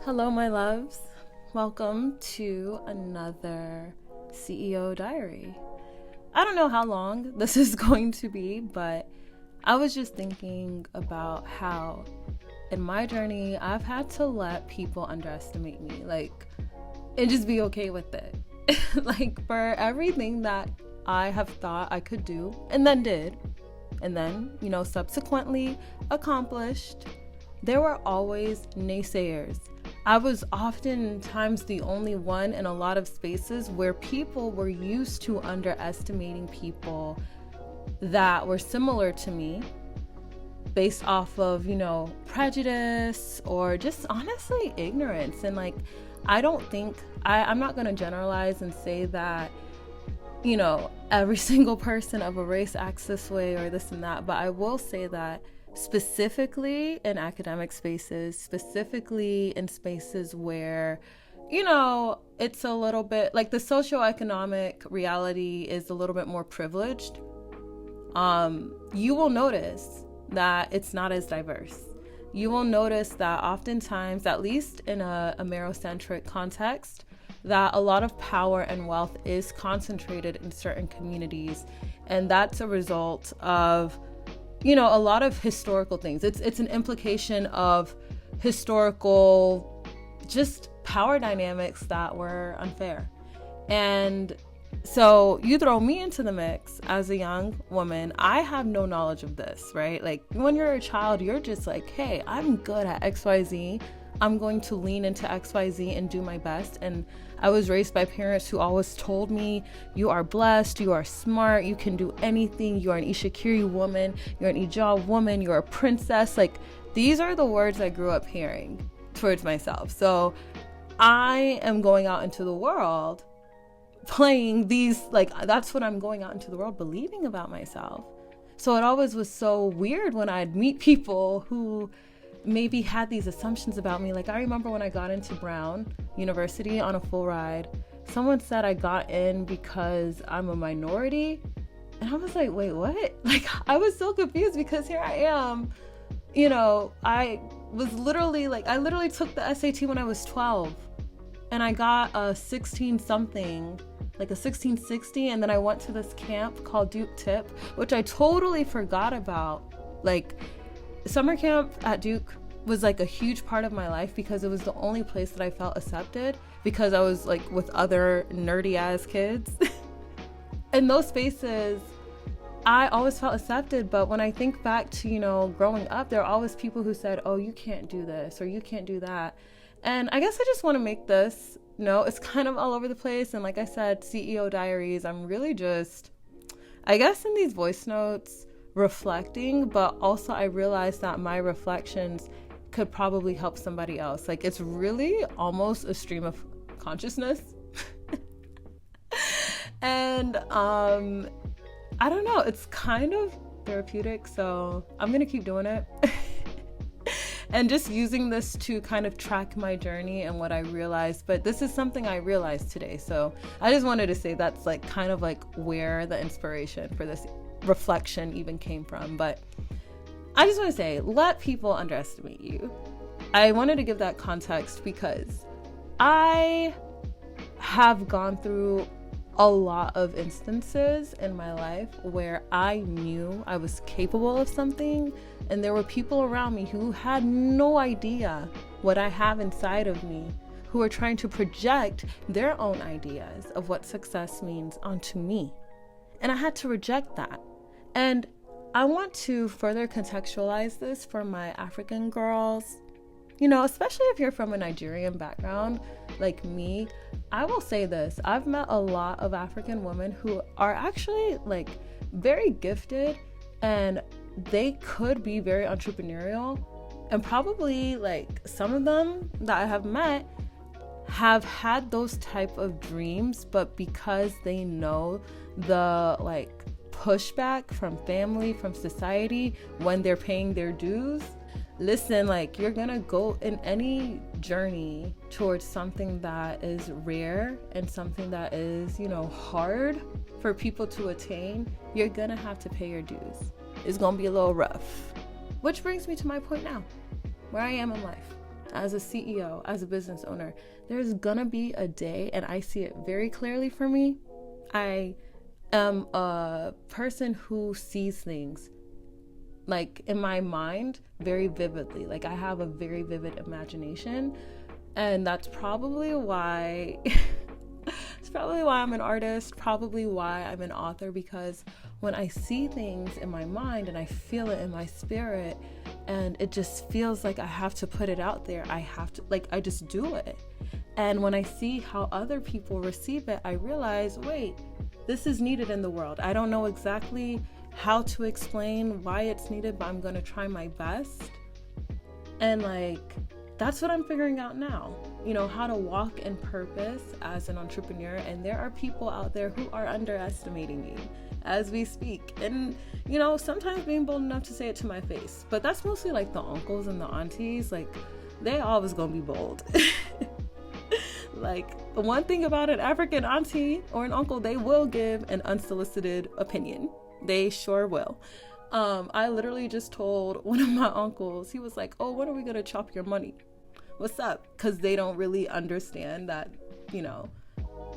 Hello, my loves. Welcome to another CEO Diary. I don't know how long this is going to be, but I was just thinking about how in my journey, I've had to let people underestimate me, and just be okay with it. For everything that I have thought I could do and then did, and then, subsequently accomplished, there were always naysayers. I was oftentimes the only one in a lot of spaces where people were used to underestimating people that were similar to me based off of, prejudice or just honestly ignorance. And I don't think, I'm not going to generalize and say that, every single person of a race acts this way or this and that, but I will say that specifically in academic spaces, specifically in spaces where, it's a little bit like the socioeconomic reality is a little bit more privileged, you will notice that it's not as diverse. You will notice that oftentimes, at least in a Amerocentric context, that a lot of power and wealth is concentrated in certain communities. And that's a result of a lot of historical things. It's an implication of historical just power dynamics that were unfair. And so you throw me into the mix as a young woman, I have no knowledge of this, right? When you're a child, you're just like, hey, I'm good at XYZ. I'm going to lean into XYZ and do my best. And I was raised by parents who always told me, you are blessed, you are smart, you can do anything, you are an Ishikiri woman, you're an Ijab woman, you're a princess. These are the words I grew up hearing towards myself. So I am going out into the world playing these, that's what I'm going out into the world believing about myself. So it always was so weird when I'd meet people who maybe had these assumptions about me. I remember when I got into Brown University on a full ride, someone said I got in because I'm a minority. And I was like, wait, what? I was so confused because here I am, I was literally I literally took the SAT when I was 12 and I got a 16 something, a 1660. And then I went to this camp called Duke Tip, which I totally forgot about. Summer camp at Duke was a huge part of my life because it was the only place that I felt accepted because I was with other nerdy ass kids. In those spaces, I always felt accepted. But when I think back to, growing up, there are always people who said, oh, you can't do this or you can't do that. And I guess I just want to make this, it's kind of all over the place. And like I said, CEO Diaries, I'm really just, I guess in these voice notes, reflecting, but also I realized that my reflections could probably help somebody else. It's really almost a stream of consciousness. And I don't know, it's kind of therapeutic, so I'm gonna keep doing it. And just using this to kind of track my journey and what I realized. But this is something I realized today, so I just wanted to say that's kind of where the inspiration for this reflection even came from. But I just want to say, let people underestimate you. I wanted to give that context because I have gone through a lot of instances in my life where I knew I was capable of something, and there were people around me who had no idea what I have inside of me, who are trying to project their own ideas of what success means onto me. And I had to reject that. And I want to further contextualize this for my African girls, especially if you're from a Nigerian background like me. I will say this, I've met a lot of African women who are actually very gifted, and they could be very entrepreneurial, and probably some of them that I have met have had those type of dreams, but because they know the pushback from family, from society when they're paying their dues. Listen, you're gonna go in any journey towards something that is rare and something that is, hard for people to attain. You're gonna have to pay your dues. It's gonna be a little rough. Which brings me to my point now, where I am in life. as a CEO, as a business owner, there's gonna be a day, and I see it very clearly for me. I am a person who sees things like in my mind very vividly. Like I have a very vivid imagination, and that's probably why it's probably why I'm an artist, probably why I'm an author, because when I see things in my mind and I feel it in my spirit, and it just feels like I have to put it out there, I just do it. And when I see how other people receive it, I realize, wait, this is needed in the world. I don't know exactly how to explain why it's needed, but I'm going to try my best. And that's what I'm figuring out now, how to walk in purpose as an entrepreneur. And there are people out there who are underestimating me as we speak. And, sometimes being bold enough to say it to my face. But that's mostly like the uncles and the aunties. They always gonna be bold. The one thing about an African auntie or an uncle, they will give an unsolicited opinion. They sure will. I literally just told one of my uncles, he was like, oh, when are we gonna chop your money? What's up? Because they don't really understand that,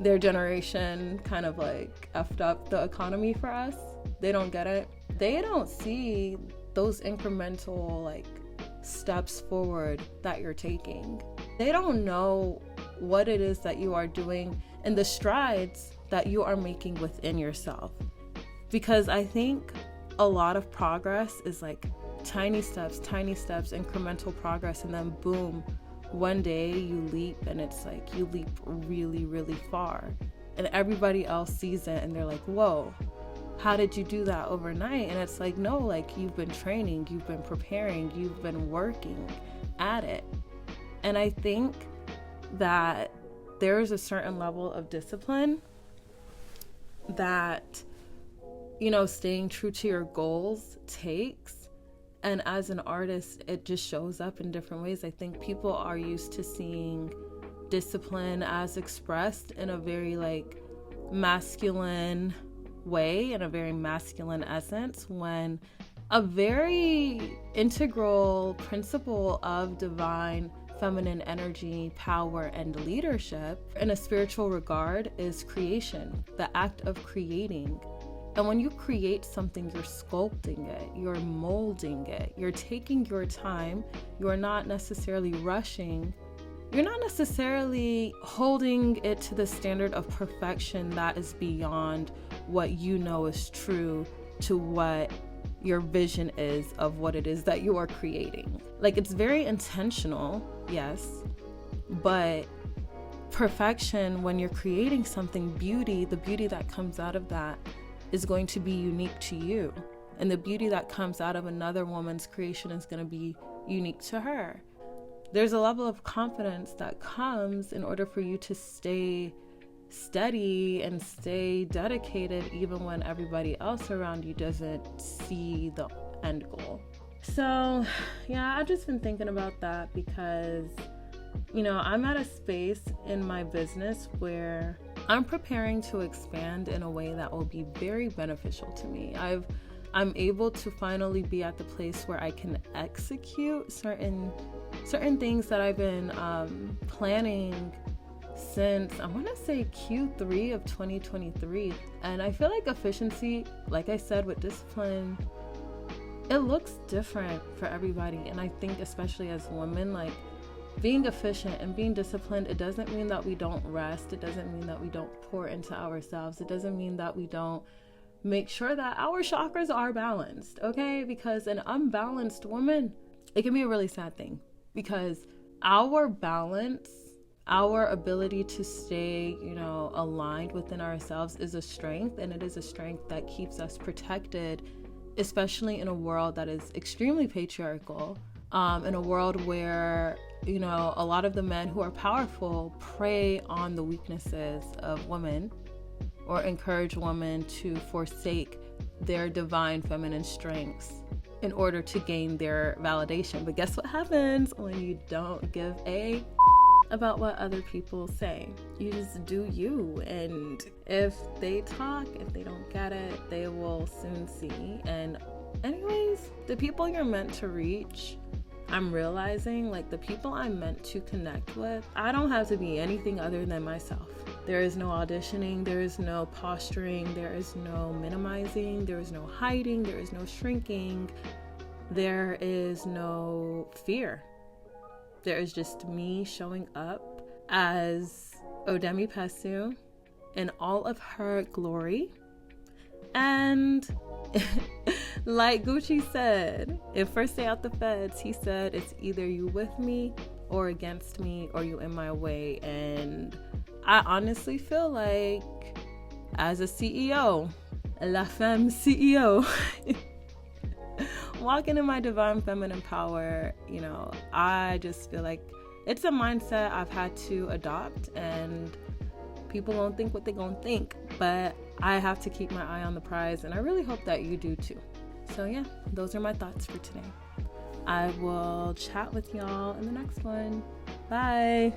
their generation kind of effed up the economy for us. They don't get it. They don't see those incremental steps forward that you're taking. They don't know what it is that you are doing and the strides that you are making within yourself. Because I think a lot of progress is tiny steps, incremental progress, and then boom, one day you leap, and it's you leap really, really far. And everybody else sees it and they're like, whoa, how did you do that overnight? And it's no, you've been training, you've been preparing, you've been working at it. And I think that there's a certain level of discipline that, staying true to your goals takes. And as an artist, it just shows up in different ways. I think people are used to seeing discipline as expressed in a very masculine way, in a very masculine essence, when a very integral principle of divine feminine energy, power, and leadership in a spiritual regard is creation, the act of creating. And when you create something, you're sculpting it, you're molding it, you're taking your time, you're not necessarily rushing, you're not necessarily holding it to the standard of perfection that is beyond what you know is true to what your vision is of what it is that you are creating. It's very intentional, yes, but perfection, when you're creating something, the beauty that comes out of that is going to be unique to you. And the beauty that comes out of another woman's creation is going to be unique to her. There's a level of confidence that comes in order for you to stay steady and stay dedicated even when everybody else around you doesn't see the end goal. So yeah, I've just been thinking about that because I'm at a space in my business where I'm preparing to expand in a way that will be very beneficial to me. I'm able to finally be at the place where I can execute certain things that I've been planning since, I want to say Q3 of 2023. And I feel efficiency, like I said, with discipline, it looks different for everybody. And I think especially as women, being efficient and being disciplined, it doesn't mean that we don't rest. It doesn't mean that we don't pour into ourselves. It doesn't mean that we don't make sure that our chakras are balanced, okay? Because an unbalanced woman, it can be a really sad thing, because our balance, our ability to stay, aligned within ourselves is a strength, and it is a strength that keeps us protected, especially in a world that is extremely patriarchal, in a world where a lot of the men who are powerful prey on the weaknesses of women or encourage women to forsake their divine feminine strengths in order to gain their validation. But guess what happens when you don't give a about what other people say? You just do you. And if they talk, if they don't get it, they will soon see. And anyways, the people you're meant to reach I'm realizing like the people I'm meant to connect with, I don't have to be anything other than myself. There is no auditioning, there is no posturing, there is no minimizing, there is no hiding, there is no shrinking, there is no fear. There is just me showing up as Odemi Pesu in all of her glory. And like Gucci said, in First Day Out the Feds, he said, it's either you with me or against me or you in my way. And I honestly feel like as a CEO, La Femme CEO, walking in my divine feminine power, you know, I just feel like it's a mindset I've had to adopt, and people gonna think what they gonna think, but I have to keep my eye on the prize, and I really hope that you do too. So yeah, those are my thoughts for today. I will chat with y'all in the next one. Bye.